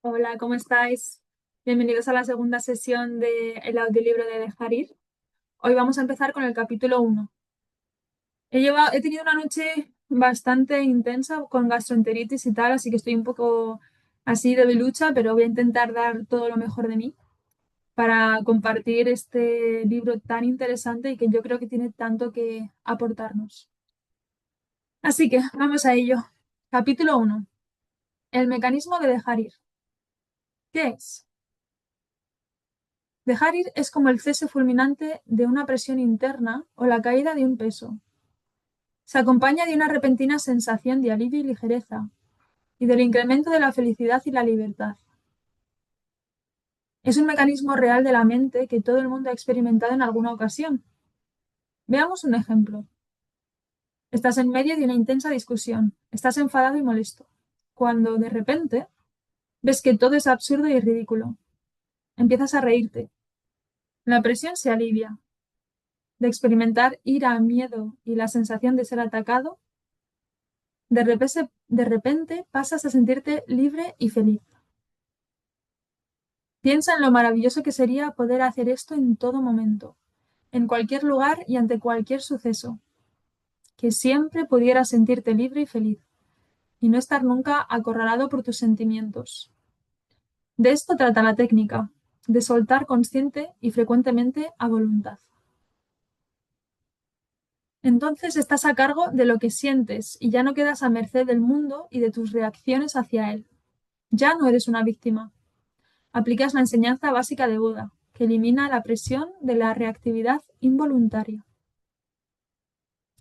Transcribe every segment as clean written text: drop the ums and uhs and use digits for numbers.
Hola, ¿cómo estáis? Bienvenidos a la segunda sesión del audiolibro de Dejar Ir. Hoy vamos a empezar con el capítulo 1. He tenido una noche bastante intensa con gastroenteritis y tal, así que estoy un poco así de lucha, pero voy a intentar dar todo lo mejor de mí para compartir este libro tan interesante y que yo creo que tiene tanto que aportarnos. Así que vamos a ello. Capítulo 1. El mecanismo de dejar ir. ¿Qué es? Dejar ir es como el cese fulminante de una presión interna o la caída de un peso. Se acompaña de una repentina sensación de alivio y ligereza, y del incremento de la felicidad y la libertad. Es un mecanismo real de la mente que todo el mundo ha experimentado en alguna ocasión. Veamos un ejemplo. Estás en medio de una intensa discusión, estás enfadado y molesto, cuando de repente ves que todo es absurdo y ridículo. Empiezas a reírte. La presión se alivia. De experimentar ira, miedo y la sensación de ser atacado, de repente pasas a sentirte libre y feliz. Piensa en lo maravilloso que sería poder hacer esto en todo momento, en cualquier lugar y ante cualquier suceso, que siempre pudieras sentirte libre y feliz, y no estar nunca acorralado por tus sentimientos. De esto trata la técnica, de soltar consciente y frecuentemente a voluntad. Entonces estás a cargo de lo que sientes y ya no quedas a merced del mundo y de tus reacciones hacia él. Ya no eres una víctima. Aplicas la enseñanza básica de Buda, que elimina la presión de la reactividad involuntaria.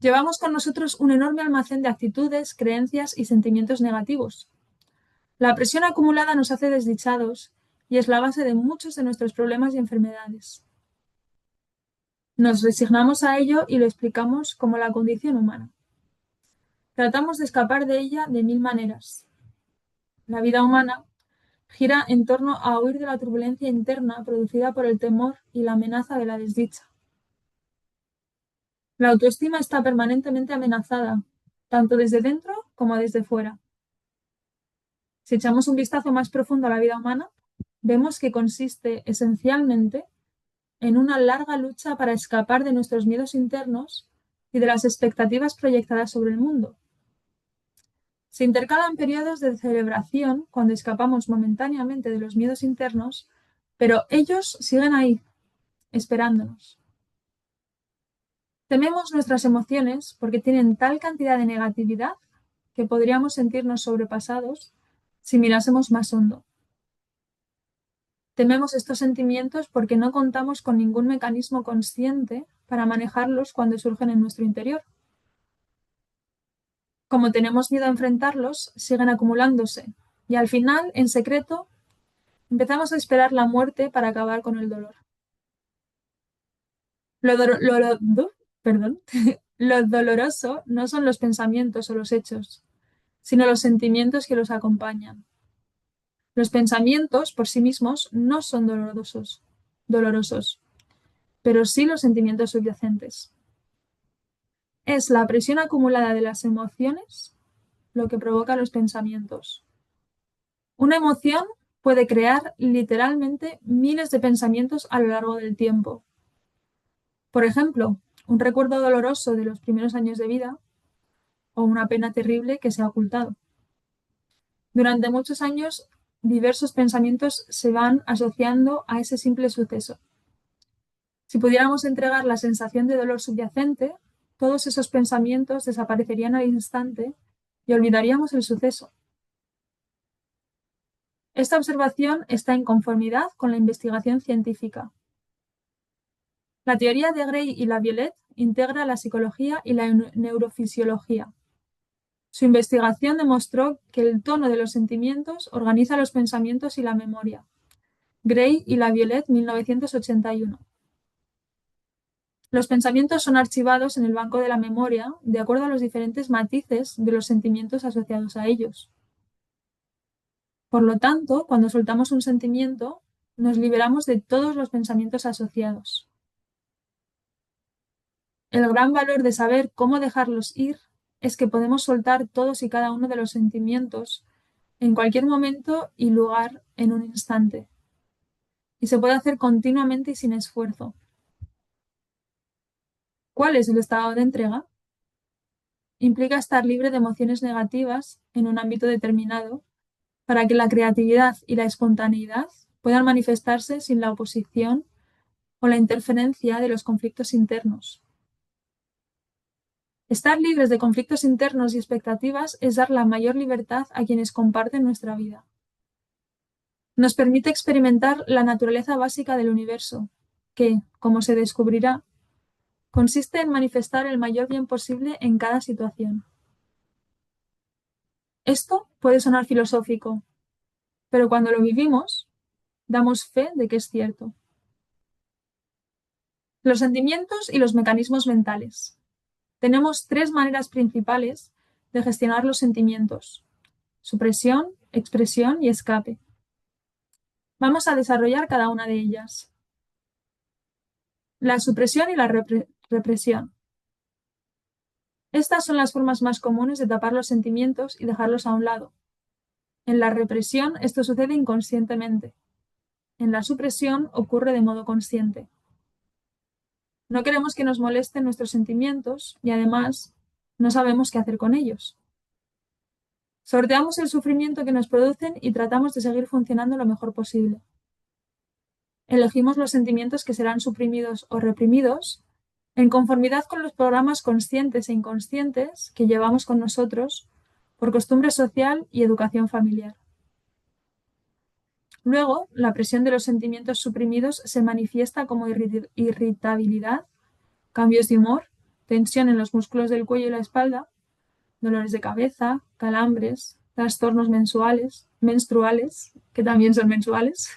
Llevamos con nosotros un enorme almacén de actitudes, creencias y sentimientos negativos. La presión acumulada nos hace desdichados y es la base de muchos de nuestros problemas y enfermedades. Nos resignamos a ello y lo explicamos como la condición humana. Tratamos de escapar de ella de mil maneras. La vida humana gira en torno a huir de la turbulencia interna producida por el temor y la amenaza de la desdicha. La autoestima está permanentemente amenazada, tanto desde dentro como desde fuera. Si echamos un vistazo más profundo a la vida humana, vemos que consiste esencialmente en una larga lucha para escapar de nuestros miedos internos y de las expectativas proyectadas sobre el mundo. Se intercalan periodos de celebración cuando escapamos momentáneamente de los miedos internos, pero ellos siguen ahí, esperándonos. Tememos nuestras emociones porque tienen tal cantidad de negatividad que podríamos sentirnos sobrepasados si mirásemos más hondo. Tememos estos sentimientos porque no contamos con ningún mecanismo consciente para manejarlos cuando surgen en nuestro interior. Como tenemos miedo a enfrentarlos, siguen acumulándose y al final, en secreto, empezamos a esperar la muerte para acabar con el dolor. Lo, do- lo- do- perdón. Lo doloroso no son los pensamientos o los hechos, sino los sentimientos que los acompañan. Los pensamientos por sí mismos no son dolorosos, pero sí los sentimientos subyacentes. Es la presión acumulada de las emociones lo que provoca los pensamientos. Una emoción puede crear literalmente miles de pensamientos a lo largo del tiempo. Por ejemplo, un recuerdo doloroso de los primeros años de vida o una pena terrible que se ha ocultado. Durante muchos años, diversos pensamientos se van asociando a ese simple suceso. Si pudiéramos entregar la sensación de dolor subyacente, todos esos pensamientos desaparecerían al instante y olvidaríamos el suceso. Esta observación está en conformidad con la investigación científica. La teoría de Gray y Laviolette integra la psicología y la neurofisiología. Su investigación demostró que el tono de los sentimientos organiza los pensamientos y la memoria. Gray y Laviolette, 1981. Los pensamientos son archivados en el banco de la memoria de acuerdo a los diferentes matices de los sentimientos asociados a ellos. Por lo tanto, cuando soltamos un sentimiento, nos liberamos de todos los pensamientos asociados. El gran valor de saber cómo dejarlos ir es que podemos soltar todos y cada uno de los sentimientos en cualquier momento y lugar en un instante, y se puede hacer continuamente y sin esfuerzo. ¿Cuál es el estado de entrega? Implica estar libre de emociones negativas en un ámbito determinado para que la creatividad y la espontaneidad puedan manifestarse sin la oposición o la interferencia de los conflictos internos. Estar libres de conflictos internos y expectativas es dar la mayor libertad a quienes comparten nuestra vida. Nos permite experimentar la naturaleza básica del universo, que, como se descubrirá, consiste en manifestar el mayor bien posible en cada situación. Esto puede sonar filosófico, pero cuando lo vivimos, damos fe de que es cierto. Los sentimientos y los mecanismos mentales. Tenemos tres maneras principales de gestionar los sentimientos: supresión, expresión y escape. Vamos a desarrollar cada una de ellas. La supresión y la represión. Estas son las formas más comunes de tapar los sentimientos y dejarlos a un lado. En la represión esto sucede inconscientemente. En la supresión ocurre de modo consciente. No queremos que nos molesten nuestros sentimientos y además no sabemos qué hacer con ellos. Sorteamos el sufrimiento que nos producen y tratamos de seguir funcionando lo mejor posible. Elegimos los sentimientos que serán suprimidos o reprimidos en conformidad con los programas conscientes e inconscientes que llevamos con nosotros por costumbre social y educación familiar. Luego, la presión de los sentimientos suprimidos se manifiesta como irritabilidad, cambios de humor, tensión en los músculos del cuello y la espalda, dolores de cabeza, calambres, trastornos menstruales, que también son mensuales,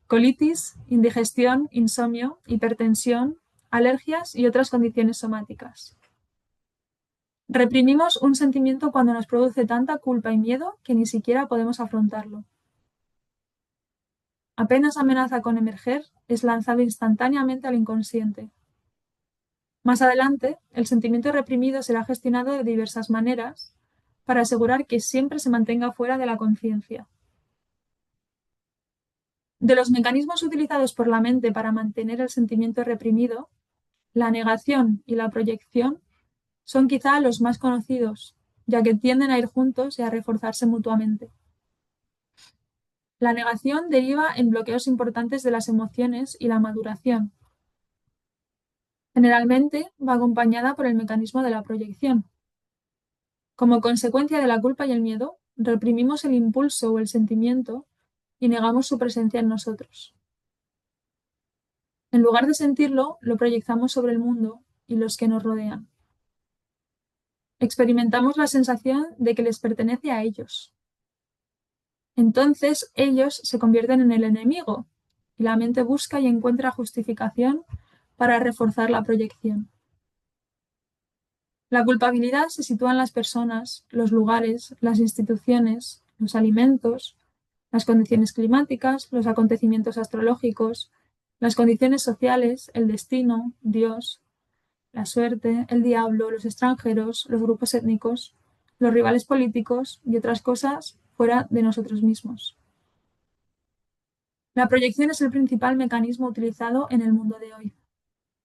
colitis, indigestión, insomnio, hipertensión, alergias y otras condiciones somáticas. Reprimimos un sentimiento cuando nos produce tanta culpa y miedo que ni siquiera podemos afrontarlo. Apenas amenaza con emerger, es lanzado instantáneamente al inconsciente. Más adelante, el sentimiento reprimido será gestionado de diversas maneras para asegurar que siempre se mantenga fuera de la conciencia. De los mecanismos utilizados por la mente para mantener el sentimiento reprimido, la negación y la proyección son quizá los más conocidos, ya que tienden a ir juntos y a reforzarse mutuamente. La negación deriva en bloqueos importantes de las emociones y la maduración. Generalmente va acompañada por el mecanismo de la proyección. Como consecuencia de la culpa y el miedo, reprimimos el impulso o el sentimiento y negamos su presencia en nosotros. En lugar de sentirlo, lo proyectamos sobre el mundo y los que nos rodean. Experimentamos la sensación de que les pertenece a ellos. Entonces ellos se convierten en el enemigo y la mente busca y encuentra justificación para reforzar la proyección. La culpabilidad se sitúa en las personas, los lugares, las instituciones, los alimentos, las condiciones climáticas, los acontecimientos astrológicos, las condiciones sociales, el destino, Dios, la suerte, el diablo, los extranjeros, los grupos étnicos, los rivales políticos y otras cosas fuera de nosotros mismos. La proyección es el principal mecanismo utilizado en el mundo de hoy.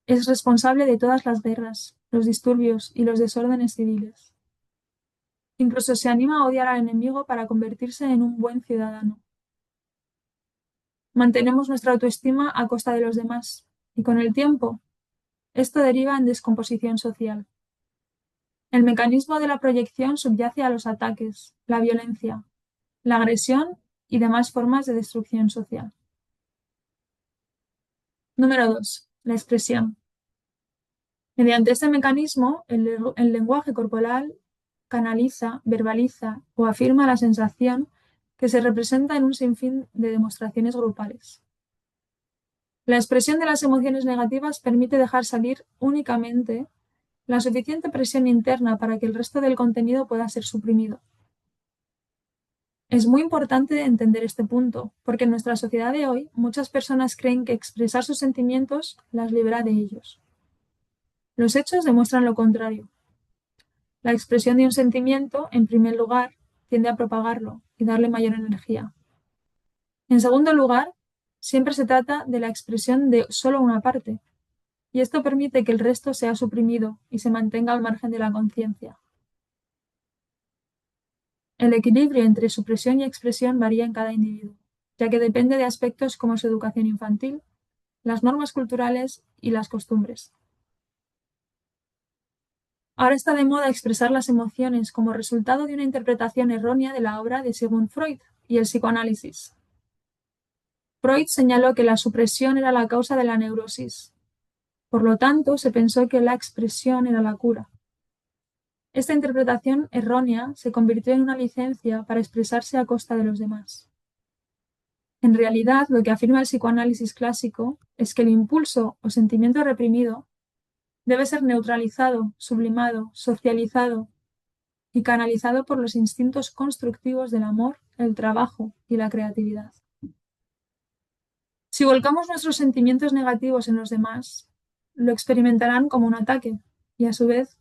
Es responsable de todas las guerras, los disturbios y los desórdenes civiles. Incluso se anima a odiar al enemigo para convertirse en un buen ciudadano. Mantenemos nuestra autoestima a costa de los demás, y con el tiempo, esto deriva en descomposición social. El mecanismo de la proyección subyace a los ataques, la violencia, la agresión y demás formas de destrucción social. Número 2. La expresión. Mediante este mecanismo, el lenguaje corporal canaliza, verbaliza o afirma la sensación que se representa en un sinfín de demostraciones grupales. La expresión de las emociones negativas permite dejar salir únicamente la suficiente presión interna para que el resto del contenido pueda ser suprimido. Es muy importante entender este punto, porque en nuestra sociedad de hoy muchas personas creen que expresar sus sentimientos las libera de ellos. Los hechos demuestran lo contrario. La expresión de un sentimiento, en primer lugar, tiende a propagarlo y darle mayor energía. En segundo lugar, siempre se trata de la expresión de solo una parte, y esto permite que el resto sea suprimido y se mantenga al margen de la conciencia. El equilibrio entre supresión y expresión varía en cada individuo, ya que depende de aspectos como su educación infantil, las normas culturales y las costumbres. Ahora está de moda expresar las emociones como resultado de una interpretación errónea de la obra de Sigmund Freud y el psicoanálisis. Freud señaló que la supresión era la causa de la neurosis. Por lo tanto, se pensó que la expresión era la cura. Esta interpretación errónea se convirtió en una licencia para expresarse a costa de los demás. En realidad, lo que afirma el psicoanálisis clásico es que el impulso o sentimiento reprimido debe ser neutralizado, sublimado, socializado y canalizado por los instintos constructivos del amor, el trabajo y la creatividad. Si volcamos nuestros sentimientos negativos en los demás, lo experimentarán como un ataque y a su vez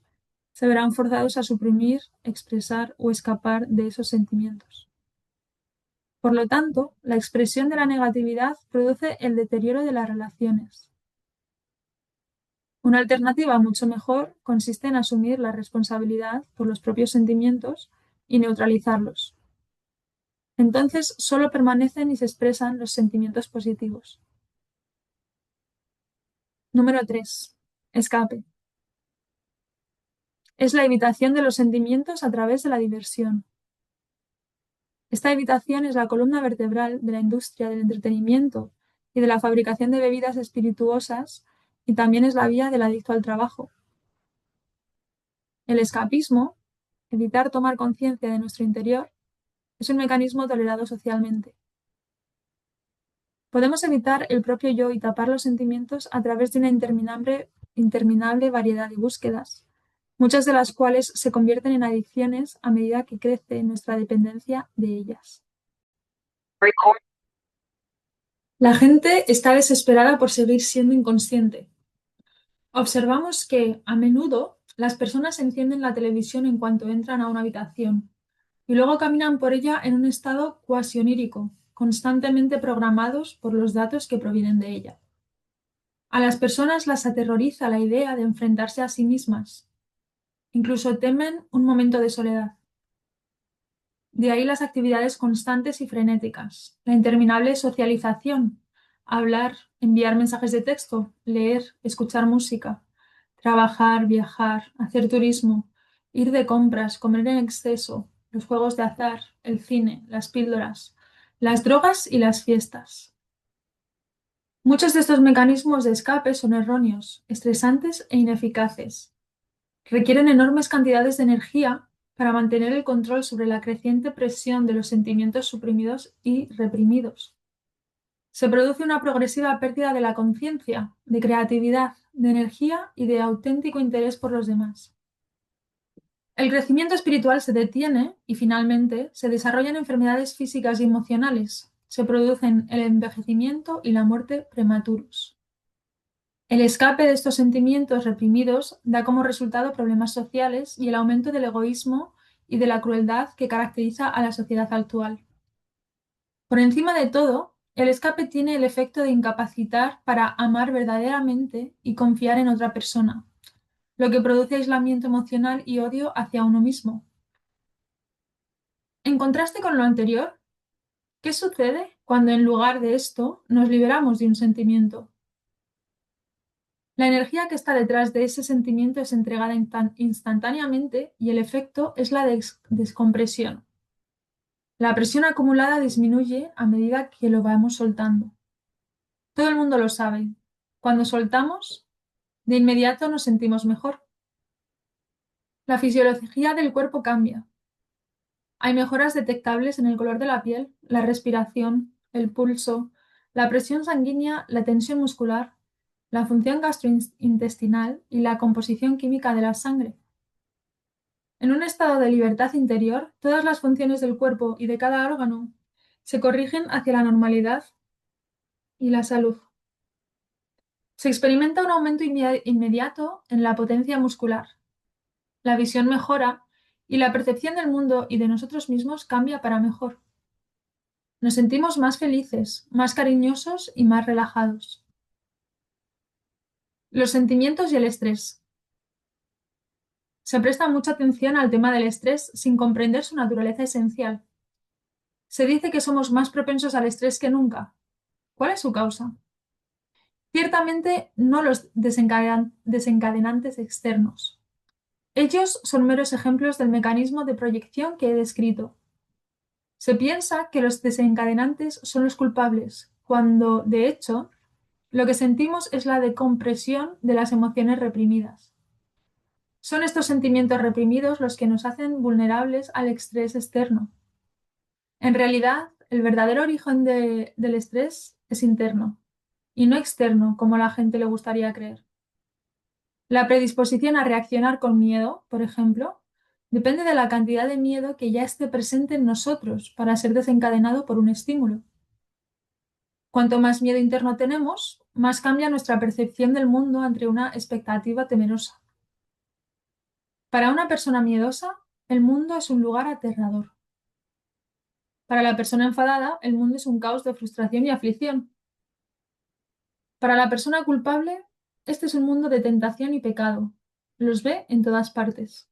se verán forzados a suprimir, expresar o escapar de esos sentimientos. Por lo tanto, la expresión de la negatividad produce el deterioro de las relaciones. Una alternativa mucho mejor consiste en asumir la responsabilidad por los propios sentimientos y neutralizarlos. Entonces solo permanecen y se expresan los sentimientos positivos. Número 3. Escape. Es la evitación de los sentimientos a través de la diversión. Esta evitación es la columna vertebral de la industria del entretenimiento y de la fabricación de bebidas espirituosas y también es la vía del adicto al trabajo. El escapismo, evitar tomar conciencia de nuestro interior, es un mecanismo tolerado socialmente. Podemos evitar el propio yo y tapar los sentimientos a través de una interminable variedad de búsquedas, muchas de las cuales se convierten en adicciones a medida que crece nuestra dependencia de ellas. La gente está desesperada por seguir siendo inconsciente. Observamos que, a menudo, las personas encienden la televisión en cuanto entran a una habitación y luego caminan por ella en un estado cuasi onírico, constantemente programados por los datos que provienen de ella. A las personas las aterroriza la idea de enfrentarse a sí mismas. Incluso temen un momento de soledad. De ahí las actividades constantes y frenéticas, la interminable socialización, hablar, enviar mensajes de texto, leer, escuchar música, trabajar, viajar, hacer turismo, ir de compras, comer en exceso, los juegos de azar, el cine, las píldoras, las drogas y las fiestas. Muchos de estos mecanismos de escape son erróneos, estresantes e ineficaces. Requieren enormes cantidades de energía para mantener el control sobre la creciente presión de los sentimientos suprimidos y reprimidos. Se produce una progresiva pérdida de la conciencia, de creatividad, de energía y de auténtico interés por los demás. El crecimiento espiritual se detiene y finalmente se desarrollan enfermedades físicas y emocionales. Se producen el envejecimiento y la muerte prematuros. El escape de estos sentimientos reprimidos da como resultado problemas sociales y el aumento del egoísmo y de la crueldad que caracteriza a la sociedad actual. Por encima de todo, el escape tiene el efecto de incapacitar para amar verdaderamente y confiar en otra persona, lo que produce aislamiento emocional y odio hacia uno mismo. En contraste con lo anterior, ¿qué sucede cuando en lugar de esto nos liberamos de un sentimiento? La energía que está detrás de ese sentimiento es entregada instantáneamente y el efecto es la descompresión. La presión acumulada disminuye a medida que lo vamos soltando. Todo el mundo lo sabe. Cuando soltamos, de inmediato nos sentimos mejor. La fisiología del cuerpo cambia. Hay mejoras detectables en el color de la piel, la respiración, el pulso, la presión sanguínea, la tensión muscular, la función gastrointestinal y la composición química de la sangre. En un estado de libertad interior, todas las funciones del cuerpo y de cada órgano se corrigen hacia la normalidad y la salud. Se experimenta un aumento inmediato en la potencia muscular. La visión mejora y la percepción del mundo y de nosotros mismos cambia para mejor. Nos sentimos más felices, más cariñosos y más relajados. Los sentimientos y el estrés. Se presta mucha atención al tema del estrés sin comprender su naturaleza esencial. Se dice que somos más propensos al estrés que nunca. ¿Cuál es su causa? Ciertamente no los desencadenantes externos. Ellos son meros ejemplos del mecanismo de proyección que he descrito. Se piensa que los desencadenantes son los culpables, cuando, de hecho, lo que sentimos es la decompresión de las emociones reprimidas. Son estos sentimientos reprimidos los que nos hacen vulnerables al estrés externo. En realidad, el verdadero origen del estrés es interno y no externo, como a la gente le gustaría creer. La predisposición a reaccionar con miedo, por ejemplo, depende de la cantidad de miedo que ya esté presente en nosotros para ser desencadenado por un estímulo. Cuanto más miedo interno tenemos, más cambia nuestra percepción del mundo ante una expectativa temerosa. Para una persona miedosa, el mundo es un lugar aterrador. Para la persona enfadada, el mundo es un caos de frustración y aflicción. Para la persona culpable, este es un mundo de tentación y pecado. Los ve en todas partes.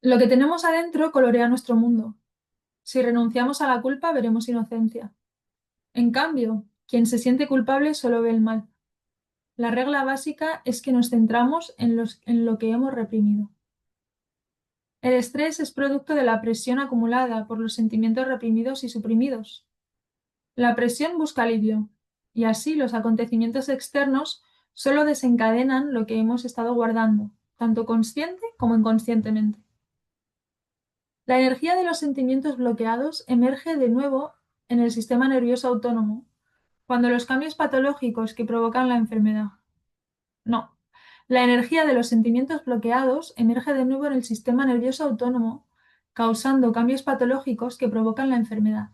Lo que tenemos adentro colorea nuestro mundo. Si renunciamos a la culpa, veremos inocencia. En cambio, quien se siente culpable solo ve el mal. La regla básica es que nos centramos en lo que hemos reprimido. El estrés es producto de la presión acumulada por los sentimientos reprimidos y suprimidos. La presión busca alivio, y así los acontecimientos externos solo desencadenan lo que hemos estado guardando, tanto consciente como inconscientemente. La energía de los sentimientos bloqueados emerge de nuevo en el sistema nervioso autónomo, cuando los cambios patológicos que provocan la enfermedad. No, la energía de los sentimientos bloqueados emerge de nuevo en el sistema nervioso autónomo, causando cambios patológicos que provocan la enfermedad.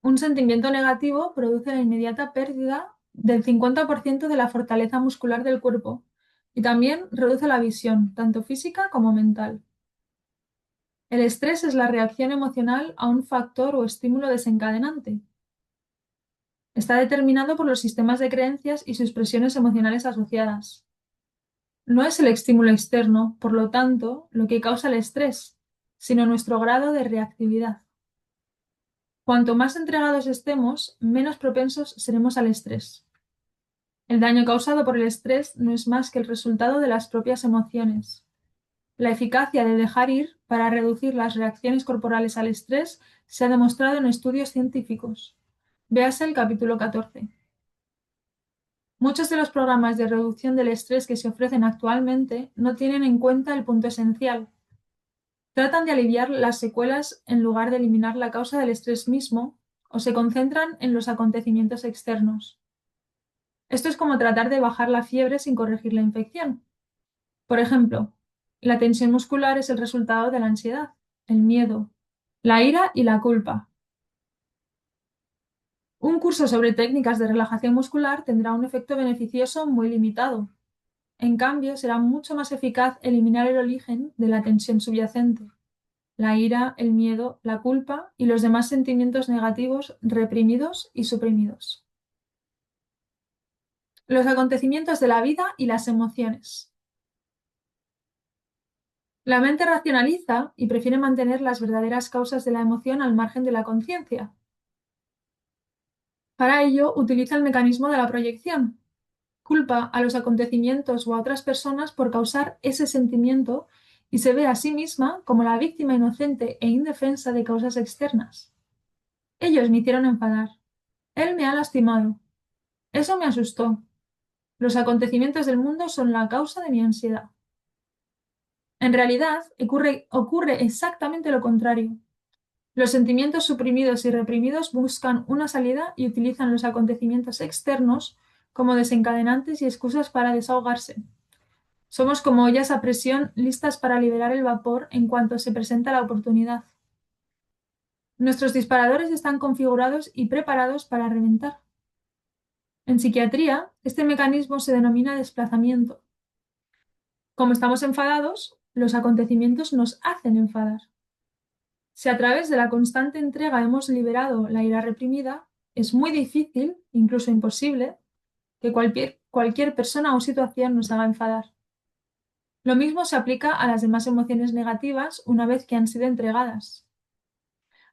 Un sentimiento negativo produce la inmediata pérdida del 50% de la fortaleza muscular del cuerpo y también reduce la visión, tanto física como mental. El estrés es la reacción emocional a un factor o estímulo desencadenante. Está determinado por los sistemas de creencias y sus presiones emocionales asociadas. No es el estímulo externo, por lo tanto, lo que causa el estrés, sino nuestro grado de reactividad. Cuanto más entregados estemos, menos propensos seremos al estrés. El daño causado por el estrés no es más que el resultado de las propias emociones. La eficacia de dejar ir para reducir las reacciones corporales al estrés se ha demostrado en estudios científicos. Véase el capítulo 14. Muchos de los programas de reducción del estrés que se ofrecen actualmente no tienen en cuenta el punto esencial. Tratan de aliviar las secuelas en lugar de eliminar la causa del estrés mismo, o se concentran en los acontecimientos externos. Esto es como tratar de bajar la fiebre sin corregir la infección. Por ejemplo, la tensión muscular es el resultado de la ansiedad, el miedo, la ira y la culpa. Un curso sobre técnicas de relajación muscular tendrá un efecto beneficioso muy limitado. En cambio, será mucho más eficaz eliminar el origen de la tensión subyacente, la ira, el miedo, la culpa y los demás sentimientos negativos reprimidos y suprimidos. Los acontecimientos de la vida y las emociones. La mente racionaliza y prefiere mantener las verdaderas causas de la emoción al margen de la conciencia. Para ello, utiliza el mecanismo de la proyección. Culpa a los acontecimientos o a otras personas por causar ese sentimiento y se ve a sí misma como la víctima inocente e indefensa de causas externas. Ellos me hicieron enfadar. Él me ha lastimado. Eso me asustó. Los acontecimientos del mundo son la causa de mi ansiedad. En realidad, ocurre exactamente lo contrario. Los sentimientos suprimidos y reprimidos buscan una salida y utilizan los acontecimientos externos como desencadenantes y excusas para desahogarse. Somos como ollas a presión listas para liberar el vapor en cuanto se presenta la oportunidad. Nuestros disparadores están configurados y preparados para reventar. En psiquiatría, este mecanismo se denomina desplazamiento. Como estamos enfadados, los acontecimientos nos hacen enfadar. Si a través de la constante entrega hemos liberado la ira reprimida, es muy difícil, incluso imposible, que cualquier persona o situación nos haga enfadar. Lo mismo se aplica a las demás emociones negativas una vez que han sido entregadas.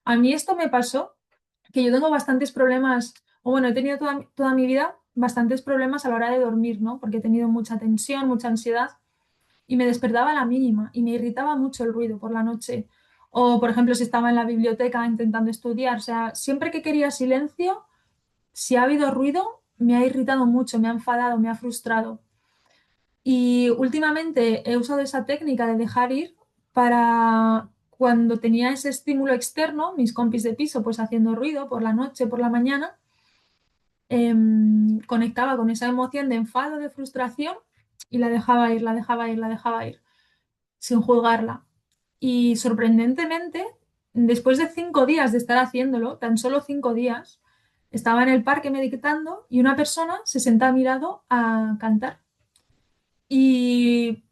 A mí esto me pasó, que yo tengo bastantes problemas, o bueno, he tenido toda mi vida bastantes problemas a la hora de dormir, ¿no? Porque he tenido mucha tensión, mucha ansiedad y me despertaba a la mínima y me irritaba mucho el ruido por la noche. O, por ejemplo, si estaba en la biblioteca intentando estudiar, o sea, siempre que quería silencio, si ha habido ruido, me ha irritado mucho, me ha enfadado, me ha frustrado. Y últimamente he usado esa técnica de dejar ir para cuando tenía ese estímulo externo, mis compis de piso pues haciendo ruido por la noche, por la mañana, conectaba con esa emoción de enfado, de frustración y la dejaba ir, la dejaba ir, la dejaba ir, sin juzgarla. Y sorprendentemente, después de 5 días de estar haciéndolo, tan solo 5 días, estaba en el parque meditando y una persona se senta a mi lado a cantar. Y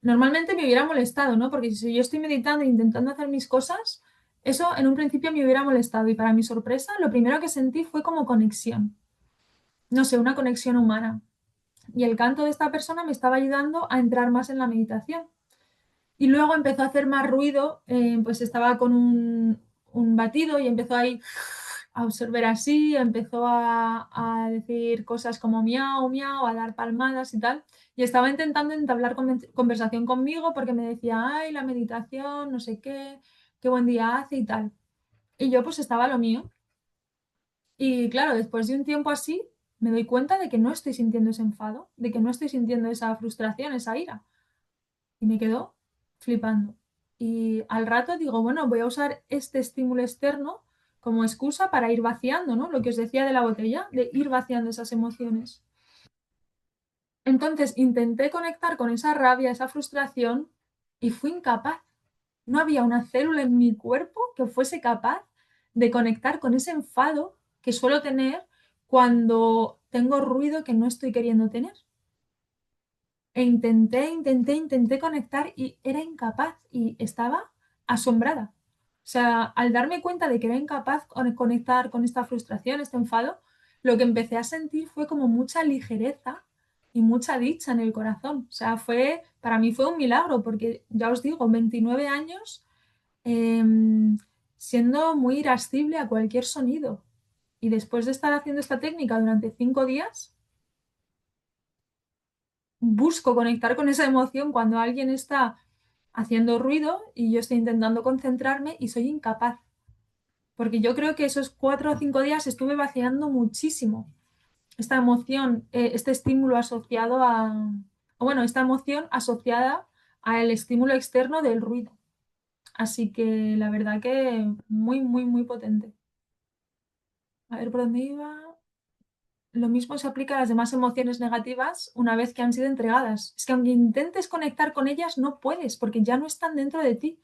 normalmente me hubiera molestado, ¿no? Porque si yo estoy meditando e intentando hacer mis cosas, eso en un principio me hubiera molestado. Y para mi sorpresa, lo primero que sentí fue como conexión. No sé, una conexión humana. Y el canto de esta persona me estaba ayudando a entrar más en la meditación. Y luego empezó a hacer más ruido, pues estaba con un batido y empezó ahí a absorber así, empezó a decir cosas como miau, miau, a dar palmadas y tal. Y estaba intentando entablar conversación conmigo porque me decía, ay, la meditación, no sé qué, qué buen día hace y tal. Y yo pues estaba a lo mío. Y claro, después de un tiempo así, me doy cuenta de que no estoy sintiendo ese enfado, de que no estoy sintiendo esa frustración, esa ira. Y me quedo flipando. Y al rato digo, bueno, voy a usar este estímulo externo como excusa para ir vaciando, ¿no? Lo que os decía de la botella, de ir vaciando esas emociones. Entonces intenté conectar con esa rabia, esa frustración y fui incapaz. No había una célula en mi cuerpo que fuese capaz de conectar con ese enfado que suelo tener cuando tengo ruido que no estoy queriendo tener. E intenté conectar y era incapaz y estaba asombrada. O sea, al darme cuenta de que era incapaz de conectar con esta frustración, este enfado, lo que empecé a sentir fue como mucha ligereza y mucha dicha en el corazón. O sea, para mí fue un milagro porque ya os digo, 29 años em, siendo muy irascible a cualquier sonido. Y después de estar haciendo esta técnica durante 5 días, busco conectar con esa emoción cuando alguien está haciendo ruido y yo estoy intentando concentrarme y soy incapaz. Porque yo creo que esos 4 o 5 días estuve vaciando muchísimo esta emoción, este estímulo asociado o bueno, esta emoción asociada al estímulo externo del ruido. Así que la verdad que muy, muy, muy potente. A ver por dónde iba. Lo mismo se aplica a las demás emociones negativas una vez que han sido entregadas. Es que aunque intentes conectar con ellas, no puedes porque ya no están dentro de ti.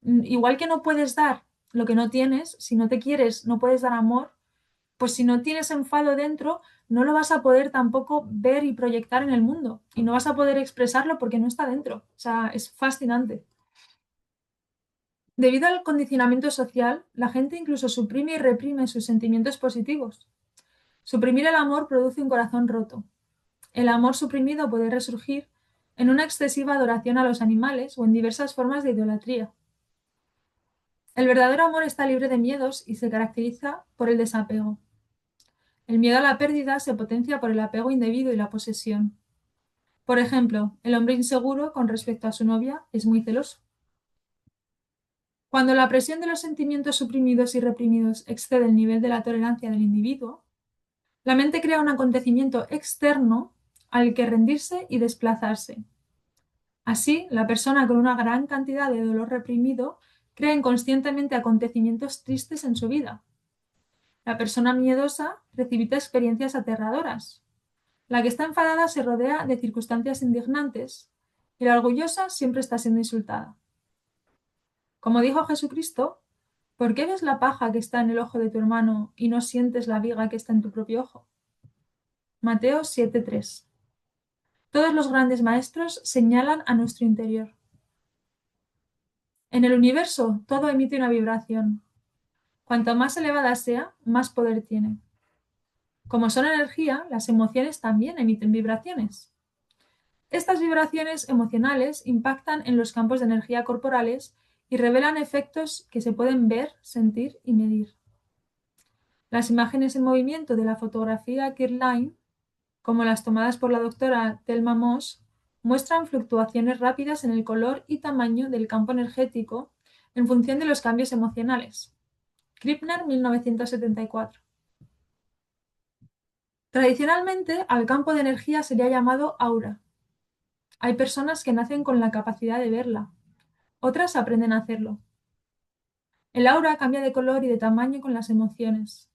Igual que no puedes dar lo que no tienes, si no te quieres, no puedes dar amor, pues si no tienes enfado dentro, no lo vas a poder tampoco ver y proyectar en el mundo y no vas a poder expresarlo porque no está dentro. O sea, es fascinante. Debido al condicionamiento social, la gente incluso suprime y reprime sus sentimientos positivos. Suprimir el amor produce un corazón roto. El amor suprimido puede resurgir en una excesiva adoración a los animales o en diversas formas de idolatría. El verdadero amor está libre de miedos y se caracteriza por el desapego. El miedo a la pérdida se potencia por el apego indebido y la posesión. Por ejemplo, el hombre inseguro con respecto a su novia es muy celoso. Cuando la presión de los sentimientos suprimidos y reprimidos excede el nivel de la tolerancia del individuo, la mente crea un acontecimiento externo al que rendirse y desplazarse. Así, la persona con una gran cantidad de dolor reprimido crea inconscientemente acontecimientos tristes en su vida. La persona miedosa precipita experiencias aterradoras. La que está enfadada se rodea de circunstancias indignantes y la orgullosa siempre está siendo insultada. Como dijo Jesucristo, ¿por qué ves la paja que está en el ojo de tu hermano y no sientes la viga que está en tu propio ojo? Mateo 7:3. Todos los grandes maestros señalan a nuestro interior. En el universo, todo emite una vibración. Cuanto más elevada sea, más poder tiene. Como son energía, las emociones también emiten vibraciones. Estas vibraciones emocionales impactan en los campos de energía corporales y revelan efectos que se pueden ver, sentir y medir. Las imágenes en movimiento de la fotografía Kirlian, como las tomadas por la doctora Thelma Moss, muestran fluctuaciones rápidas en el color y tamaño del campo energético en función de los cambios emocionales. Krippner, 1974. Tradicionalmente, al campo de energía se le ha llamado aura. Hay personas que nacen con la capacidad de verla, otras aprenden a hacerlo. El aura cambia de color y de tamaño con las emociones.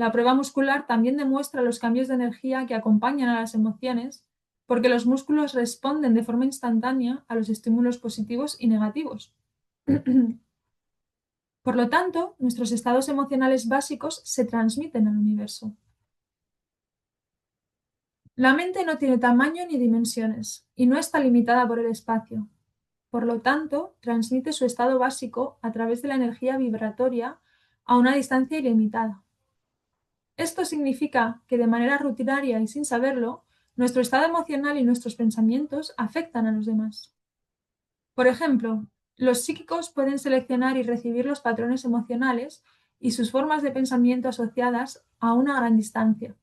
La prueba muscular también demuestra los cambios de energía que acompañan a las emociones, porque los músculos responden de forma instantánea a los estímulos positivos y negativos. Por lo tanto, nuestros estados emocionales básicos se transmiten al universo. La mente no tiene tamaño ni dimensiones y no está limitada por el espacio. Por lo tanto, transmite su estado básico a través de la energía vibratoria a una distancia ilimitada. Esto significa que de manera rutinaria y sin saberlo, nuestro estado emocional y nuestros pensamientos afectan a los demás. Por ejemplo, los psíquicos pueden seleccionar y recibir los patrones emocionales y sus formas de pensamiento asociadas a una gran distancia.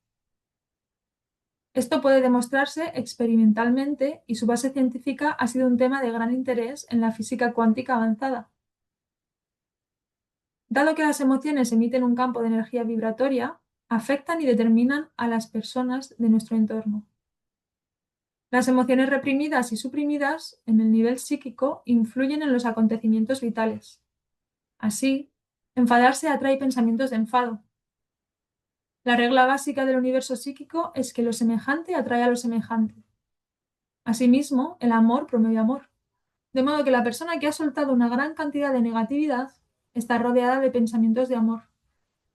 Esto puede demostrarse experimentalmente y su base científica ha sido un tema de gran interés en la física cuántica avanzada. Dado que las emociones emiten un campo de energía vibratoria, afectan y determinan a las personas de nuestro entorno. Las emociones reprimidas y suprimidas en el nivel psíquico influyen en los acontecimientos vitales. Así, enfadarse atrae pensamientos de enfado. La regla básica del universo psíquico es que lo semejante atrae a lo semejante. Asimismo, el amor promueve amor. De modo que la persona que ha soltado una gran cantidad de negatividad está rodeada de pensamientos de amor,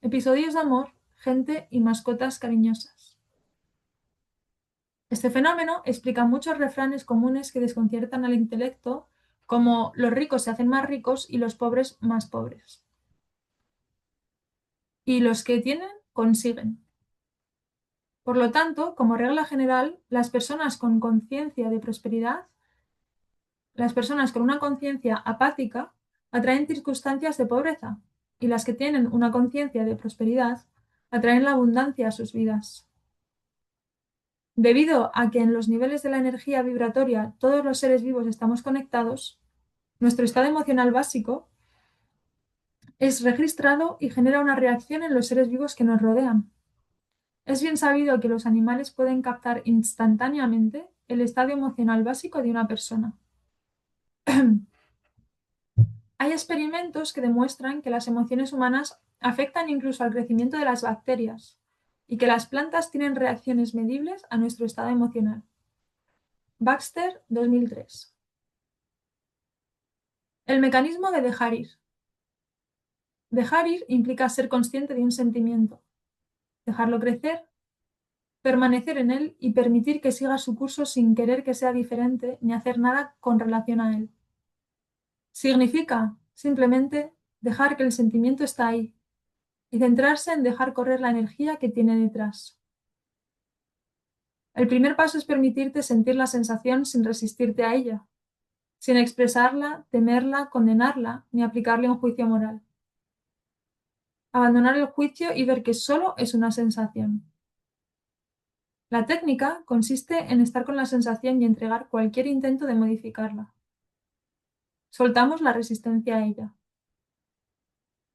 episodios de amor, gente y mascotas cariñosas. Este fenómeno explica muchos refranes comunes que desconciertan al intelecto, como los ricos se hacen más ricos y los pobres más pobres. Y los que tienen, consiguen. Por lo tanto, como regla general, las personas con conciencia de prosperidad, las personas con una conciencia apática, atraen circunstancias de pobreza, y las que tienen una conciencia de prosperidad atraen la abundancia a sus vidas. Debido a que en los niveles de la energía vibratoria todos los seres vivos estamos conectados, nuestro estado emocional básico es registrado y genera una reacción en los seres vivos que nos rodean. Es bien sabido que los animales pueden captar instantáneamente el estado emocional básico de una persona. Hay experimentos que demuestran que las emociones humanas afectan incluso al crecimiento de las bacterias y que las plantas tienen reacciones medibles a nuestro estado emocional. Baxter, 2003. El mecanismo de dejar ir. Dejar ir implica ser consciente de un sentimiento, dejarlo crecer, permanecer en él y permitir que siga su curso sin querer que sea diferente ni hacer nada con relación a él. Significa simplemente dejar que el sentimiento está ahí y centrarse en dejar correr la energía que tiene detrás. El primer paso es permitirte sentir la sensación sin resistirte a ella, sin expresarla, temerla, condenarla ni aplicarle un juicio moral. Abandonar el juicio y ver que solo es una sensación. La técnica consiste en estar con la sensación y entregar cualquier intento de modificarla. Soltamos la resistencia a ella.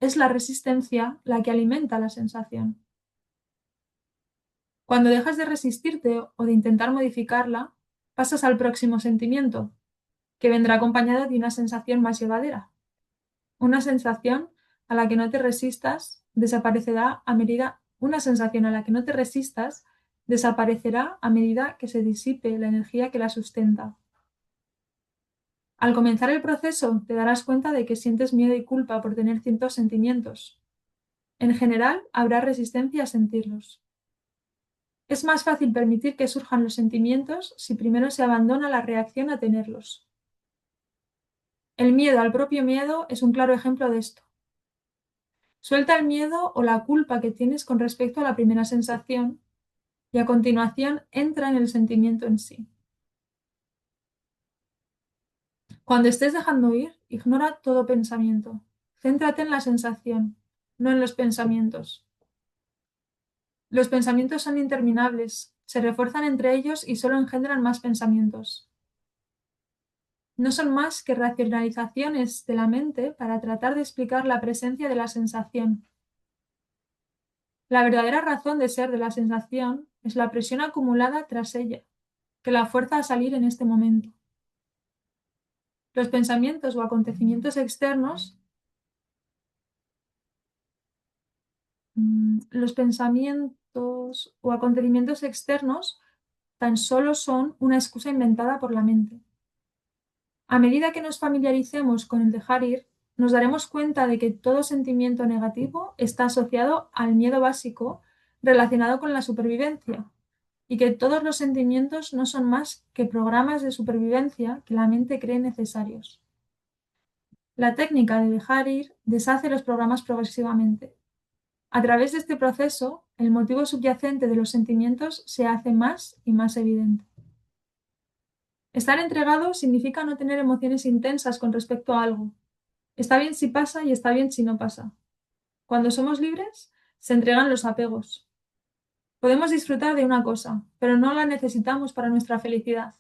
Es la resistencia la que alimenta la sensación. Cuando dejas de resistirte o de intentar modificarla, pasas al próximo sentimiento, que vendrá acompañado de una sensación más llevadera. Una sensación a la que no te resistas desaparecerá a medida, una sensación a la que no te resistas desaparecerá a medida que se disipe la energía que la sustenta. Al comenzar el proceso, te darás cuenta de que sientes miedo y culpa por tener ciertos sentimientos. En general, habrá resistencia a sentirlos. Es más fácil permitir que surjan los sentimientos si primero se abandona la reacción a tenerlos. El miedo al propio miedo es un claro ejemplo de esto. Suelta el miedo o la culpa que tienes con respecto a la primera sensación y a continuación entra en el sentimiento en sí. Cuando estés dejando ir, ignora todo pensamiento. Céntrate en la sensación, no en los pensamientos. Los pensamientos son interminables, se refuerzan entre ellos y solo engendran más pensamientos. No son más que racionalizaciones de la mente para tratar de explicar la presencia de la sensación. La verdadera razón de ser de la sensación es la presión acumulada tras ella, que la fuerza a salir en este momento. Los pensamientos o acontecimientos externos, los pensamientos o acontecimientos externos tan solo son una excusa inventada por la mente. A medida que nos familiaricemos con el dejar ir, nos daremos cuenta de que todo sentimiento negativo está asociado al miedo básico relacionado con la supervivencia y que todos los sentimientos no son más que programas de supervivencia que la mente cree necesarios. La técnica de dejar ir deshace los programas progresivamente. A través de este proceso, el motivo subyacente de los sentimientos se hace más y más evidente. Estar entregado significa no tener emociones intensas con respecto a algo. Está bien si pasa y está bien si no pasa. Cuando somos libres, se entregan los apegos. Podemos disfrutar de una cosa, pero no la necesitamos para nuestra felicidad.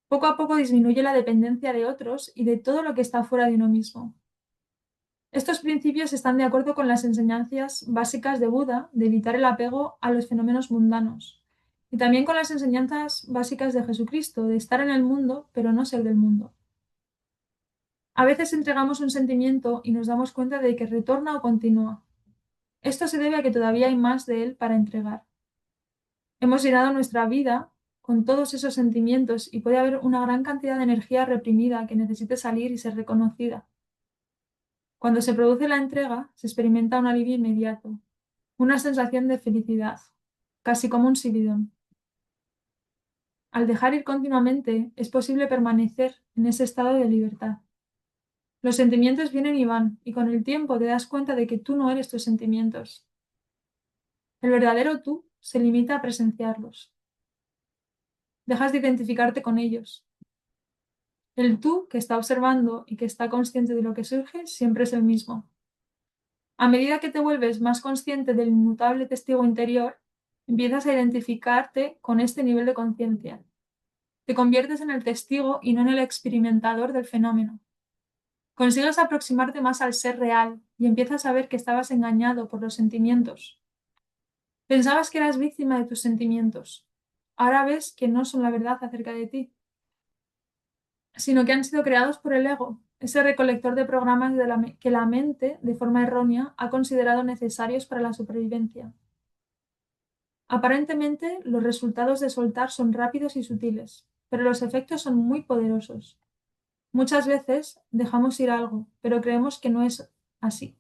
Poco a poco disminuye la dependencia de otros y de todo lo que está fuera de uno mismo. Estos principios están de acuerdo con las enseñanzas básicas de Buda de evitar el apego a los fenómenos mundanos, y también con las enseñanzas básicas de Jesucristo de estar en el mundo, pero no ser del mundo. A veces entregamos un sentimiento y nos damos cuenta de que retorna o continúa. Esto se debe a que todavía hay más de él para entregar. Hemos llenado nuestra vida con todos esos sentimientos y puede haber una gran cantidad de energía reprimida que necesite salir y ser reconocida. Cuando se produce la entrega, se experimenta un alivio inmediato, una sensación de felicidad, casi como un subidón. Al dejar ir continuamente, es posible permanecer en ese estado de libertad. Los sentimientos vienen y van, y con el tiempo te das cuenta de que tú no eres tus sentimientos. El verdadero tú se limita a presenciarlos. Dejas de identificarte con ellos. El tú que está observando y que está consciente de lo que surge siempre es el mismo. A medida que te vuelves más consciente del inmutable testigo interior, empiezas a identificarte con este nivel de conciencia. Te conviertes en el testigo y no en el experimentador del fenómeno. Consigues aproximarte más al ser real y empiezas a ver que estabas engañado por los sentimientos. Pensabas que eras víctima de tus sentimientos. Ahora ves que no son la verdad acerca de ti, sino que han sido creados por el ego, ese recolector de programas que la mente, de forma errónea, ha considerado necesarios para la supervivencia. Aparentemente, los resultados de soltar son rápidos y sutiles, pero los efectos son muy poderosos. Muchas veces dejamos ir algo, pero creemos que no es así.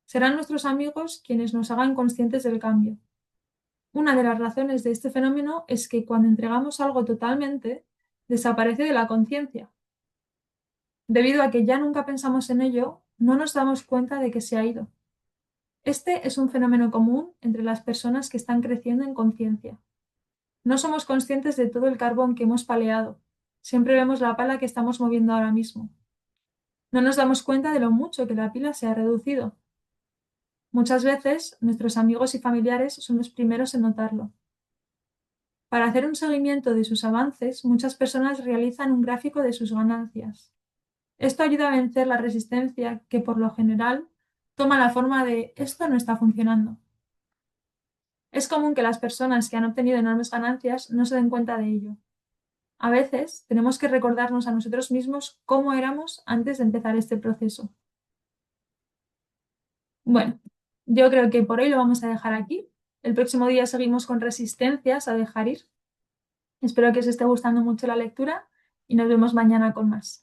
Serán nuestros amigos quienes nos hagan conscientes del cambio. Una de las razones de este fenómeno es que cuando entregamos algo totalmente, desaparece de la conciencia. Debido a que ya nunca pensamos en ello, no nos damos cuenta de que se ha ido. Este es un fenómeno común entre las personas que están creciendo en conciencia. No somos conscientes de todo el carbón que hemos paleado. Siempre vemos la pala que estamos moviendo ahora mismo. No nos damos cuenta de lo mucho que la pila se ha reducido. Muchas veces, nuestros amigos y familiares son los primeros en notarlo. Para hacer un seguimiento de sus avances, muchas personas realizan un gráfico de sus ganancias. Esto ayuda a vencer la resistencia que, por lo general, toma la forma de esto no está funcionando. Es común que las personas que han obtenido enormes ganancias no se den cuenta de ello. A veces tenemos que recordarnos a nosotros mismos cómo éramos antes de empezar este proceso. Bueno, yo creo que por hoy lo vamos a dejar aquí. El próximo día seguimos con resistencias a dejar ir. Espero que os esté gustando mucho la lectura y nos vemos mañana con más.